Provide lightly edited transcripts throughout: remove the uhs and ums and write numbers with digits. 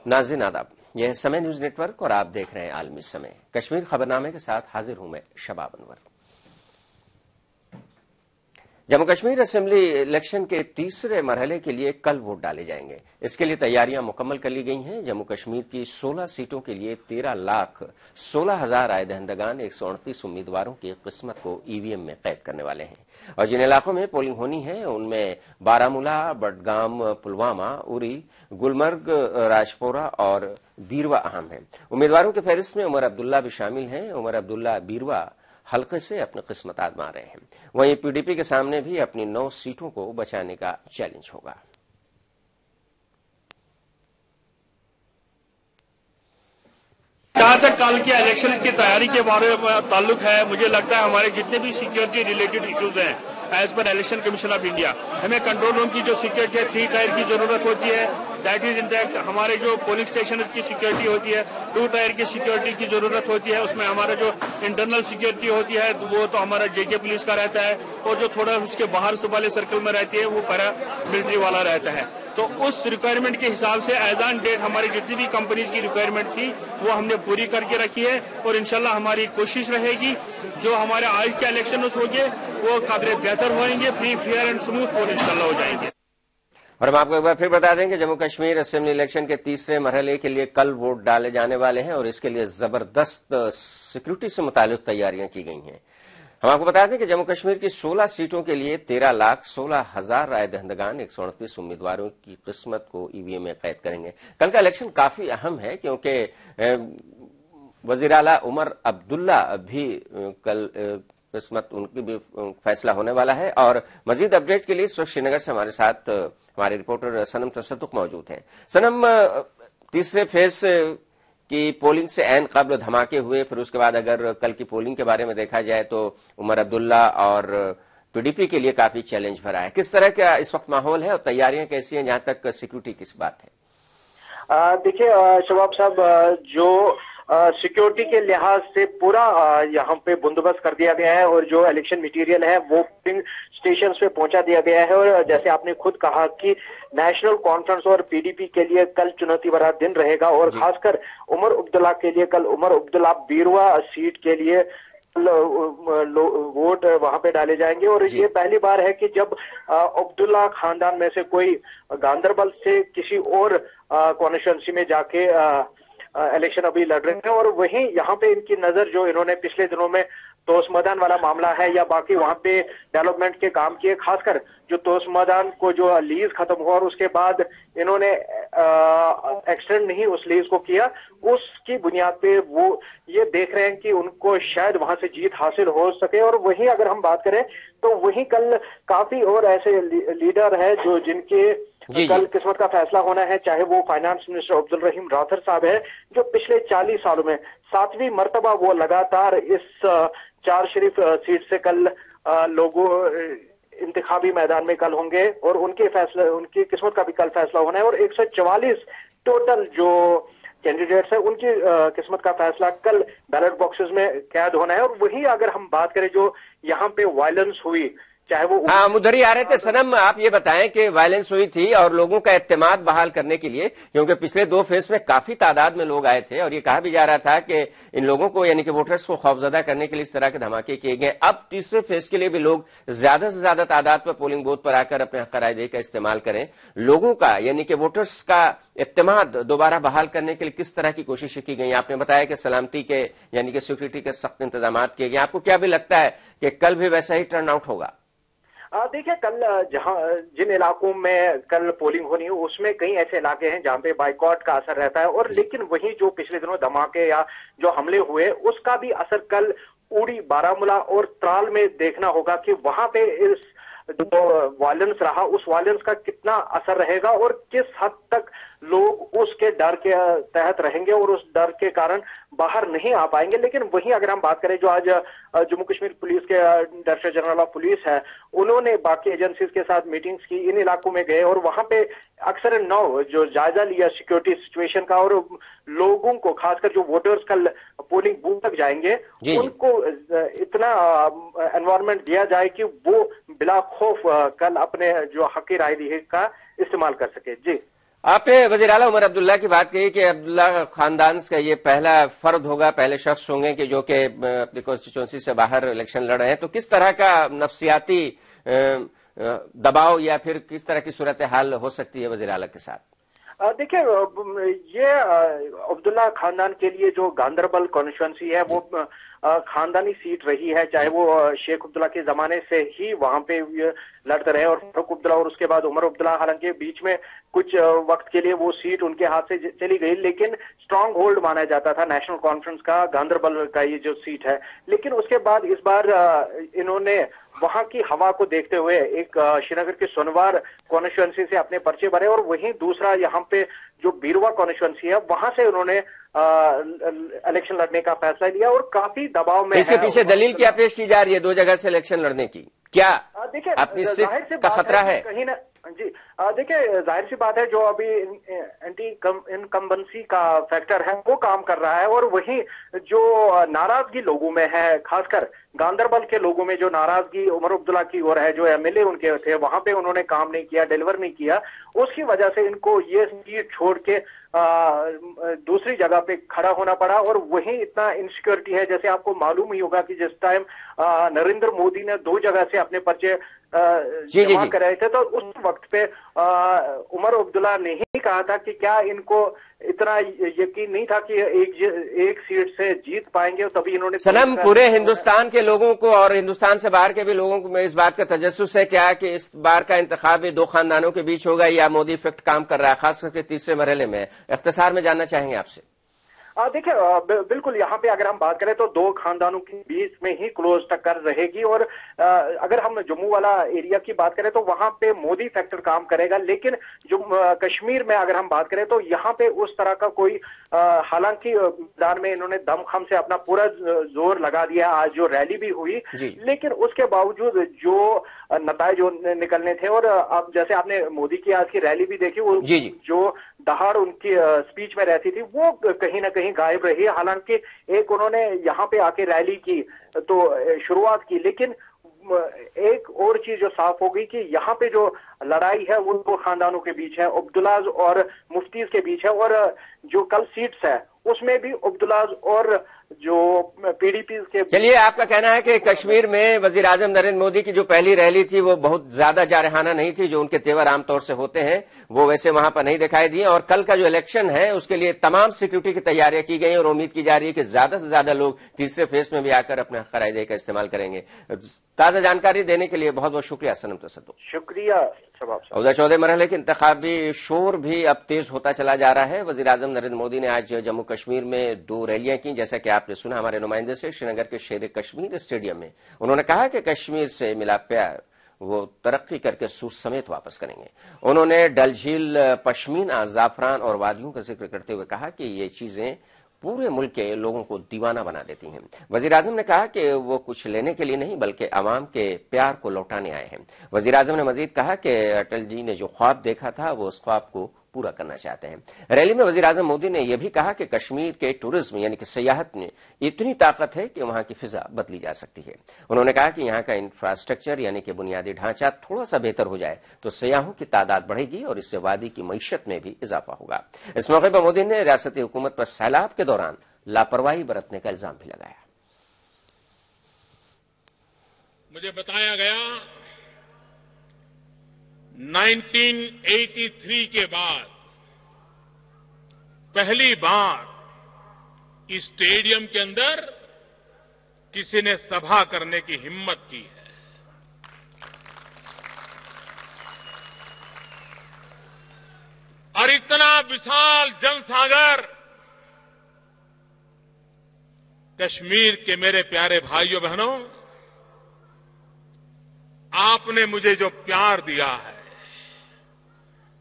नाज़रीन आदाब, यह समय न्यूज नेटवर्क और आप देख रहे हैं आलमी समय। कश्मीर खबरनामे के साथ हाजिर हूं मैं शबाब अनवर। जम्मू कश्मीर असेंबली इलेक्शन के तीसरे मरहले के लिए कल वोट डाले जाएंगे। इसके लिए तैयारियां मुकम्मल कर ली गई हैं। जम्मू कश्मीर की 16 सीटों के लिए 13,16,000 राय दहिंदगान 138 उम्मीदवारों की किस्मत को ईवीएम में कैद करने वाले हैं और जिन इलाकों में पोलिंग होनी है उनमें बारामूला, बडगाम, पुलवामा, उरी, गुलमर्ग, राजपोरा और बीरवा अहम है। उम्मीदवारों के फहरिस्त में उमर अब्दुल्ला भी शामिल हैं। उमर अब्दुल्ला बीरवा हल्के से अपनी किस्मत आजमा रहे हैं। वहीं पीडीपी के सामने भी अपनी 9 सीटों को बचाने का चैलेंज होगा। जहाँ तक कल के इलेक्शन की तैयारी के बारे में ताल्लुक है, मुझे लगता है हमारे जितने भी सिक्योरिटी रिलेटेड इश्यूज हैं as per election commission of India, हमें कंट्रोल रूम की जो सिक्योरिटी है 3 टायर की जरूरत होती है। That is intact. हमारे जो पोलिंग स्टेशन की सिक्योरिटी होती है 2 टायर की सिक्योरिटी की जरूरत होती है। उसमें हमारा जो इंटरनल सिक्योरिटी होती है वो तो हमारा जेके पुलिस का रहता है और जो थोड़ा उसके बाहर से वाले सर्कल में रहती है वो पैरा मिलिट्री वाला रहता है। तो उस रिक्वायरमेंट के हिसाब से एज ऑन डेट हमारी जितनी भी कंपनीज की रिक्वायरमेंट थी वो हमने पूरी करके रखी है और इंशाल्लाह हमारी कोशिश रहेगी जो हमारे आज के इलेक्शन होंगे वो काफी बेहतर होंगे, फ्री फेयर एंड स्मूथ और इंशाल्लाह हो जाएंगे। और हम आपको एक बार फिर बता दें कि जम्मू कश्मीर असेंबली इलेक्शन के तीसरे मरहले के लिए कल वोट डाले जाने वाले हैं और इसके लिए जबरदस्त सिक्योरिटी से मुताल्लिक तैयारियां की गई हैं। हम आपको बता दें कि जम्मू कश्मीर की 16 सीटों के लिए 13,16,000 राय दहिंदगान 138 उम्मीदवारों की किस्मत को ईवीएम में कैद करेंगे। कल का इलेक्शन काफी अहम है क्योंकि वजीर आला उमर अब्दुल्ला भी कल किस्मत उनकी भी फैसला होने वाला है। और मजीद अपडेट के लिए इस वक्त श्रीनगर से हमारे साथ हमारे रिपोर्टर सनम तसद्दुक मौजूद हैं। सनम, तीसरे फेज की पोलिंग से ऐन कबल धमाके हुए, फिर उसके बाद अगर कल की पोलिंग के बारे में देखा जाए तो उमर अब्दुल्ला और पीडीपी के लिए काफी चैलेंज भरा है। किस तरह का इस वक्त माहौल है और तैयारियां कैसी हैं, जहां तक सिक्योरिटी की बात है? देखिए शबाब साहब, जो सिक्योरिटी के लिहाज से पूरा यहाँ पे बंदोबस्त कर दिया गया है और जो इलेक्शन मटेरियल है वो पोलिंग स्टेशन पे पहुंचा दिया गया है। और जैसे आपने खुद कहा कि नेशनल कॉन्फ्रेंस और पीडीपी के लिए कल चुनौती भरा दिन रहेगा और खासकर उमर अब्दुल्ला के लिए कल उमर अब्दुल्ला बीरवा सीट के लिए वोट वहां पे डाले जाएंगे। और ये पहली बार है कि जब अब्दुल्ला खानदान में से कोई गांदरबल से किसी और कॉन्स्टिट्यूंसी में जाके इलेक्शन अभी लड़ रहे हैं और वहीं यहाँ पे इनकी नजर जो इन्होंने पिछले दिनों में तोस मैदान वाला मामला है या बाकी वहां पे डेवलपमेंट के काम किए, खासकर जो तोस मैदान को जो लीज खत्म हुआ और उसके बाद इन्होंने एक्सटेंड नहीं उस लीज को किया, उसकी बुनियाद पे वो ये देख रहे हैं कि उनको शायद वहां से जीत हासिल हो सके। और वहीं अगर हम बात करें तो वहीं कल काफी और ऐसे लीडर है जो जिनके कल किस्मत का फैसला होना है, चाहे वो फाइनेंस मिनिस्टर अब्दुल रहीम राथर साहब है जो पिछले 40 सालों में 7वीं मर्तबा वो लगातार इस 4 शरीफ सीट से कल लोगों इंतखाबी मैदान में कल होंगे और उनके फैसले, उनकी किस्मत का भी कल फैसला होना है। और 144 टोटल जो कैंडिडेट्स है उनकी किस्मत का फैसला कल बैलेट बॉक्सेस में कैद होना है। और वही अगर हम बात करें जो यहाँ पे वायलेंस हुई, चाहे वो उधर ही आ रहे थे सनम, आप ये बताएं कि वायलेंस हुई थी और लोगों का एतमाद बहाल करने के लिए, क्योंकि पिछले 2 फेज में काफी तादाद में लोग आए थे और ये कहा भी जा रहा था कि इन लोगों को यानी कि वोटर्स को खौफजदा करने के लिए इस तरह के धमाके किए गए। अब तीसरे फेज के लिए भी लोग ज्यादा से ज्यादा तादाद पर पोलिंग बूथ पर आकर अपने हक राय का इस्तेमाल करें। लोगों का यानी कि वोटर्स का एतमाद दोबारा बहाल करने के लिए किस तरह की कोशिशें की गई? आपने बताया कि सलामती के यानी कि सिक्योरिटी के सख्त इंतजाम किए गए। आपको क्या भी लगता है कि कल भी वैसा ही टर्न आउट होगा? देखिए कल जिन इलाकों में कल पोलिंग होनी है उसमें कई ऐसे इलाके हैं जहां पे बाइकॉट का असर रहता है और लेकिन वही जो पिछले दिनों धमाके या जो हमले हुए उसका भी असर कल उड़ी, बारामूला और त्राल में देखना होगा कि वहां पे इस जो वायलेंस रहा उस वायलेंस का कितना असर रहेगा और किस हद तक लोग उसके डर के तहत रहेंगे और उस डर के कारण बाहर नहीं आ पाएंगे। लेकिन वहीं अगर हम बात करें जो आज जम्मू कश्मीर पुलिस के डायरेक्टर जनरल ऑफ पुलिस है, उन्होंने बाकी एजेंसीज के साथ मीटिंग्स की, इन इलाकों में गए और वहां पे अक्सर जो जायजा लिया सिक्योरिटी सिचुएशन का और लोगों को, खासकर जो वोटर्स कल पोलिंग बूथ तक जाएंगे, उनको इतना एनवायरनमेंट दिया जाए कि वो बिला खौफ कल अपने जो हक की राय दी है का इस्तेमाल कर सके। जी आपने वजीर आला उमर अब्दुल्ला की बात कही कि अब्दुल्ला खानदान का ये पहला फर्द होगा, पहले शख्स होंगे कि जो कि अपनी कॉन्स्टिट्यूंसी से बाहर इलेक्शन लड़ रहे हैं। तो किस तरह का नफ्सियाती दबाव या फिर किस तरह की सूरत हाल हो सकती है वजीर आला के साथ? देखिए, ये अब्दुल्ला खानदान के लिए जो गांदरबल कॉन्स्टिट्यूंसी है वो खानदानी सीट रही है, चाहे वो शेख अब्दुल्ला के जमाने से ही वहां पे लड़ते रहे और फारूक अब्दुल्ला और उसके बाद उमर अब्दुल्ला, हालांकि बीच में कुछ वक्त के लिए वो सीट उनके हाथ से चली गई, लेकिन स्ट्रांग होल्ड माना जाता था नेशनल कॉन्फ्रेंस का गांदरबल का ये जो सीट है। लेकिन उसके बाद इस बार इन्होंने वहां की हवा को देखते हुए एक श्रीनगर के सोनवार कॉन्स्टिट्यूंसी से अपने पर्चे भरे और वहीं दूसरा यहाँ पे जो बीरवा कॉन्स्टिट्यूंसी है वहां से उन्होंने इलेक्शन लड़ने का फैसला लिया और काफी दबाव में। इसके पीछे दलील क्या पेश की जा रही है 2 जगह से इलेक्शन लड़ने की? क्या देखिए, अपनी सीट का खतरा है? कहीं ना जी, देखिए, जाहिर सी बात है जो अभी एंटी इनकम्बेंसी का फैक्टर है वो काम कर रहा है और वहीं जो नाराजगी लोगों में है, खासकर गांदरबल के लोगों में जो नाराजगी उमर अब्दुल्ला की ओर है, जो एमएलए उनके थे वहां पे उन्होंने काम नहीं किया, डिलीवर नहीं किया, उसकी वजह से इनको ये सीट छोड़ के दूसरी जगह पे खड़ा होना पड़ा। और वहीं इतना इनसिक्योरिटी है, जैसे आपको मालूम ही होगा कि जिस टाइम नरेंद्र मोदी ने 2 जगह से अपने पर्चे जमा कराए थे तो उस वक्त पे उमर अब्दुल्ला ने ही कहा था कि क्या इनको इतना यकीन नहीं था कि एक सीट से जीत पाएंगे, तभी इन्होंने। सनम, पूरे हिंदुस्तान के लोगों को और हिंदुस्तान से बाहर के भी लोगों को इस बात का तजस्सुस है क्या कि इस बार का इंतखाब भी 2 खानदानों के बीच होगा या मोदी इफेक्ट काम कर रहा है, खास करके तीसरे मरहले में? इख्तिसार में जानना चाहेंगे आपसे। देखिए, बिल्कुल यहाँ पे अगर हम बात करें तो 2 खानदानों के बीच में ही क्लोज टक्कर रहेगी और अगर हम जम्मू वाला एरिया की बात करें तो वहां पे मोदी फैक्टर काम करेगा। लेकिन जो कश्मीर में अगर हम बात करें तो यहाँ पे उस तरह का कोई, हालांकि मैदान में इन्होंने दमखम से अपना पूरा जोर लगा दिया, आज जो रैली भी हुई, लेकिन उसके बावजूद जो नताइज निकलने थे और अब जैसे आपने मोदी की आज की रैली भी देखी, वो जो दहाड़ उनकी स्पीच में रहती थी वो कहीं ना कहीं गायब रही। हालांकि एक उन्होंने यहाँ पे आके रैली की तो शुरुआत की, लेकिन एक और चीज जो साफ हो गई कि यहाँ पे जो लड़ाई है वो 2 खानदानों के बीच है, अब्दुल्लाज और मुफ्तीज के बीच है। और जो कल सीट्स है उसमें भी अब्दुल्लाज और जो पीडीपी के। चलिए, आपका कहना है कि कश्मीर में वजीर आजम नरेंद्र मोदी की जो पहली रैली थी वो बहुत ज्यादा जारहाना नहीं थी, जो उनके तेवर आमतौर से होते हैं वो वैसे वहां पर नहीं दिखाई दिए, और कल का जो इलेक्शन है उसके लिए तमाम सिक्योरिटी की तैयारियां की गई और उम्मीद की जा रही है कि ज्यादा से ज्यादा लोग तीसरे फेज में भी आकर अपने खराइदे का इस्तेमाल करेंगे। ताजा जानकारी देने के लिए बहुत बहुत शुक्रिया सनम तसद्दुक। शुक्रिया। चौदह 14 मरहले के इंतखाबी शोर भी अब तेज होता चला जा रहा है। वजीर आजम नरेंद्र मोदी ने आज जम्मू कश्मीर में 2 रैलियां की, जैसा कि आपने सुना हमारे नुमाइंदे से श्रीनगर के शेर कश्मीर स्टेडियम में। उन्होंने कहा कि कश्मीर से मिला प्यार वो तरक्की करके सूर समेत वापस करेंगे। उन्होंने डल झील, पश्मीना, जाफरान और वादियों का जिक्र करते हुए कहा कि ये चीजें पूरे मुल्क के लोगों को दीवाना बना देती हैं। वजीर आजम ने कहा कि वो कुछ लेने के लिए नहीं बल्कि अवाम के प्यार को लौटाने आए हैं। वजीर आजम ने मजीद कहा कि अटल जी ने जो ख्वाब देखा था वो उस ख्वाब को पूरा करना चाहते हैं। रैली में वजीर आजम मोदी ने यह भी कहा कि कश्मीर के टूरिज्म यानी कि सियाहत में इतनी ताकत है कि वहां की फिजा बदली जा सकती है। उन्होंने कहा कि यहां का इंफ्रास्ट्रक्चर यानी कि बुनियादी ढांचा थोड़ा सा बेहतर हो जाए तो सयाहों की तादाद बढ़ेगी और इससे वादी की मईशत में भी इजाफा होगा। इस मौके पर मोदी ने रियासती हुकूमत पर सैलाब के दौरान लापरवाही बरतने का इल्जाम भी लगाया। मुझे बताया गया 1983 के बाद पहली बार इस स्टेडियम के अंदर किसी ने सभा करने की हिम्मत की है। और इतना विशाल जनसागर कश्मीर के मेरे प्यारे भाइयों बहनों, आपने मुझे जो प्यार दिया है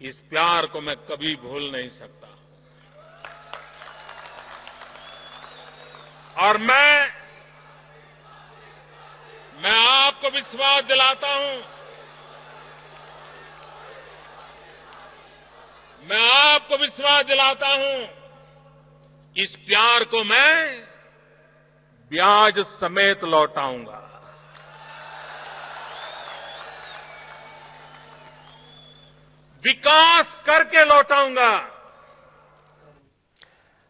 इस प्यार को मैं कभी भूल नहीं सकता। और मैं आपको विश्वास दिलाता हूं, इस प्यार को मैं ब्याज समेत लौटाऊंगा। विकास करके लौटाऊंगा।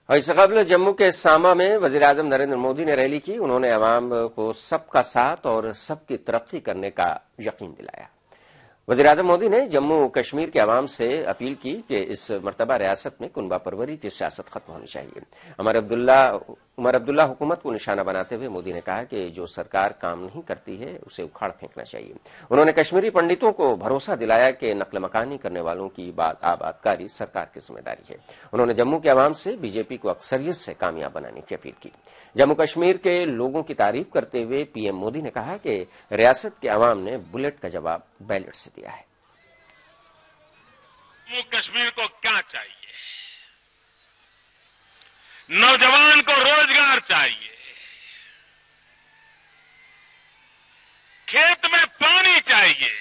और इससे कबल जम्मू के सामा में वजीर-ए-आजम नरेंद्र मोदी ने रैली की। उन्होंने अवाम को सबका साथ और सबकी तरक्की करने का यकीन दिलाया। वजीर-ए-आजम मोदी ने जम्मू कश्मीर के अवाम से अपील की कि इस मर्तबा रियासत में कुनबा परवरी की सियासत खत्म होनी चाहिए। उमर अब्दुल्ला हुकूमत को निशाना बनाते हुए मोदी ने कहा कि जो सरकार काम नहीं करती है उसे उखाड़ फेंकना चाहिए। उन्होंने कश्मीरी पंडितों को भरोसा दिलाया कि नक्ल मकानी करने वालों की आबादकारी सरकार की जिम्मेदारी है। उन्होंने जम्मू के अवाम से बीजेपी को अक्सरियत से कामयाब बनाने की अपील की। जम्मू कश्मीर के लोगों की तारीफ करते हुए पीएम मोदी ने कहा कि रियासत के अवाम ने बुलेट का जवाब बैलेट से दिया है। जम्मू कश्मीर को क्या चाहिए? नौजवान को रोजगार चाहिए, खेत में पानी चाहिए,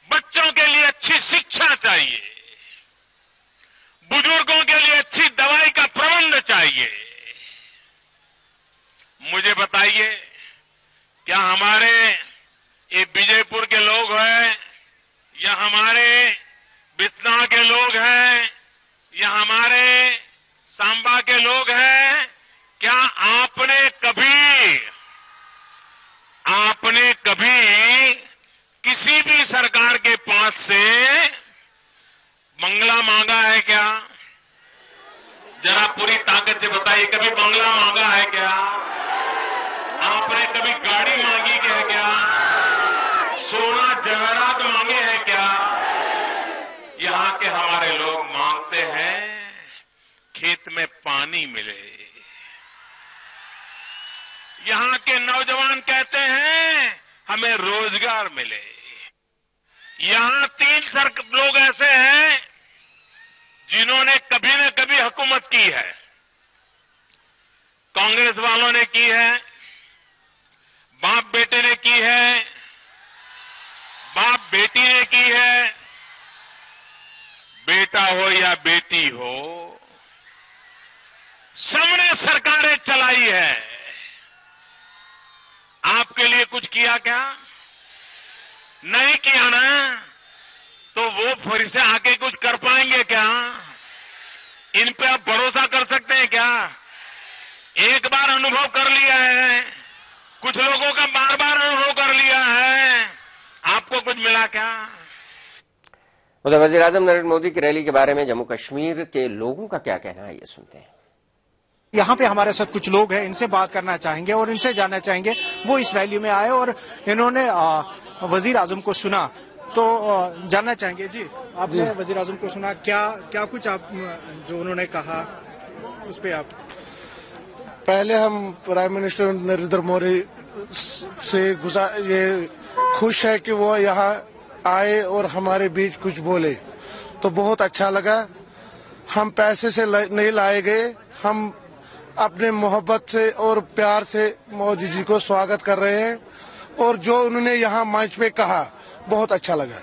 बच्चों के लिए अच्छी शिक्षा चाहिए, बुजुर्गों के लिए अच्छी दवाई का प्रबंध चाहिए। मुझे बताइए, क्या हमारे ये विजयपुर के लोग हैं या हमारे बिस्ना के लोग हैं या हमारे सांबा के लोग हैं, क्या आपने कभी किसी भी सरकार के पास से बंगला मांगा है क्या? जरा पूरी ताकत से बताइए, कभी बंगला मांगा है क्या? आपने कभी गाड़ी मांगी है क्या? सोना जवाहरात मांगे हैं क्या? यहां के हमारे लोग मांगते हैं खेत में पानी मिले। यहां के नौजवान कहते हैं हमें रोजगार मिले। यहां 3 लोग ऐसे हैं जिन्होंने कभी न कभी हुकूमत की है। कांग्रेस वालों ने की है, बाप बेटे ने की है, बाप बेटी ने की है, बेटा हो या बेटी हो, सबने सरकारें चलाई है। आपके लिए कुछ किया क्या? नहीं किया ना, तो वो फिर से आके कुछ कर पाएंगे क्या? इन पे आप भरोसा कर सकते हैं क्या? एक बार अनुभव कर लिया है, कुछ लोगों का बार बार अनुभव कर लिया है, आपको कुछ मिला क्या? उधर वजीर-ए-आजम नरेंद्र मोदी की रैली के बारे में जम्मू कश्मीर के लोगों का क्या कहना है, ये सुनते हैं। यहाँ पे हमारे साथ कुछ लोग हैं, इनसे बात करना चाहेंगे और इनसे जानना चाहेंगे। वो इस रैली में आए और इन्होंने वजीर आजम को सुना, तो जानना चाहेंगे जी, आपने वजीर आजम को सुना, क्या कुछ आप जो उन्होंने कहा उस पे आप? पहले हम प्राइम मिनिस्टर नरेंद्र मोदी से ये खुश है कि वो यहाँ आए और हमारे बीच कुछ बोले, तो बहुत अच्छा लगा। हम पैसे से नहीं लाए गए, हम अपने मोहब्बत से और प्यार से मोदी जी को स्वागत कर रहे हैं और जो उन्होंने यहाँ मंच पे कहा बहुत अच्छा लगा।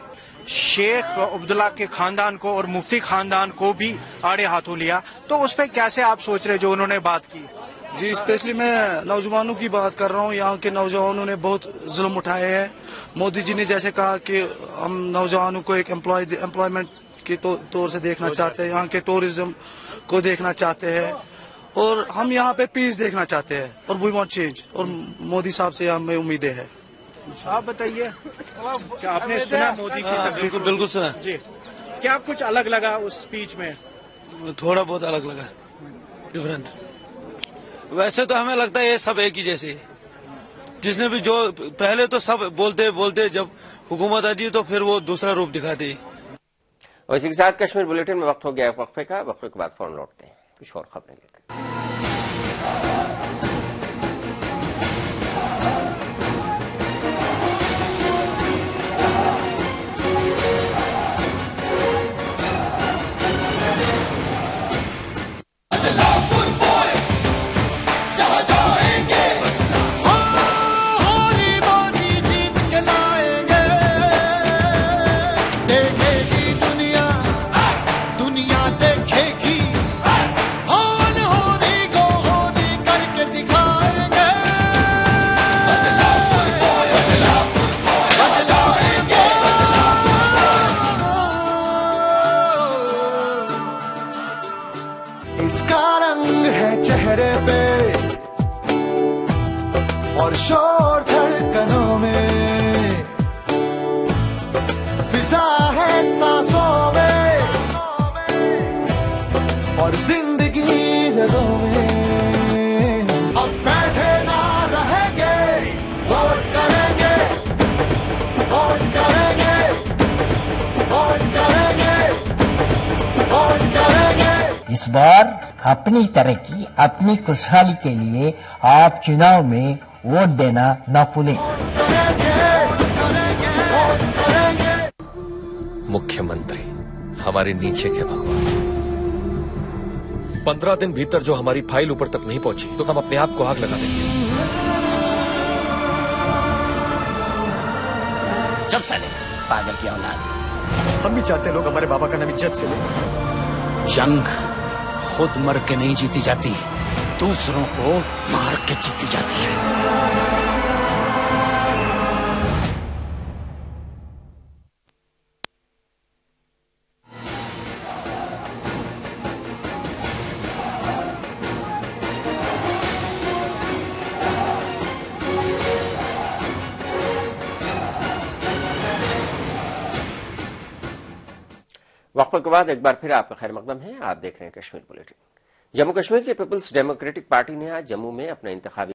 शेख अब्दुल्ला के खानदान को और मुफ्ती खानदान को भी आड़े हाथों लिया, तो उस पर कैसे आप सोच रहे जो उन्होंने बात की? जी, स्पेशली मैं नौजवानों की बात कर रहा हूँ। यहाँ के नौजवानों ने बहुत जुल्म उठाए हैं। मोदी जी ने जैसे कहा कि हम नौजवानों को एक एम्प्लॉयमेंट के तौर से देखना चाहते हैं, यहाँ के टूरिज्म को देखना चाहते हैं और हम यहाँ पे पीस देखना चाहते हैं और वी वांट चेंज, और मोदी साहब से हमें उम्मीदें हैं। आप बताइए, क्या आपने सुना मोदी की तकरीर? बिल्कुल सुना जी। क्या कुछ अलग लगा उस स्पीच में? थोड़ा बहुत अलग लगा, डिफरेंट। वैसे तो हमें लगता है ये सब एक ही जैसे, जिसने भी जो पहले तो सब बोलते बोलते जब हुकूमत आती है तो फिर वो दूसरा रूप दिखाती। और इसी के साथ कश्मीर बुलेटिन में वक्त हो गया वक्फे का। वक्फे के बाद फौरन लौटते हैं कुछ और खबरें लेकर। इसका रंग है चेहरे पे और शोर धड़कनों में, फिजा है सांसों में और जिंदगी रगों में। अब बैठे ना रहेंगे, वोट करेंगे, वोट करेंगे, वोट करेंगे, वोट करेंगे। इस बार अपनी तरक्की, अपनी खुशहाली के लिए आप चुनाव में वोट देना न भूलें। मुख्यमंत्री हमारे नीचे के भगवान, 15 दिन भीतर जो हमारी फाइल ऊपर तक नहीं पहुंची तो हम अपने आप को आग लगा देंगे। चुप साले, पागल की औलाद। हम भी चाहते हैं लोग हमारे बाबा का नाम इज्जत से लें। जंग खुद मर के नहीं जीती जाती, दूसरों को मार के जीती जाती है। वक्फे के बाद एक बार फिर आपका खैर मकदम है। आप देख रहे हैं कश्मीर बुलेटिन। जम्मू कश्मीर की पीपल्स डेमोक्रेटिक पार्टी ने आज जम्मू में अपना इंतखाबी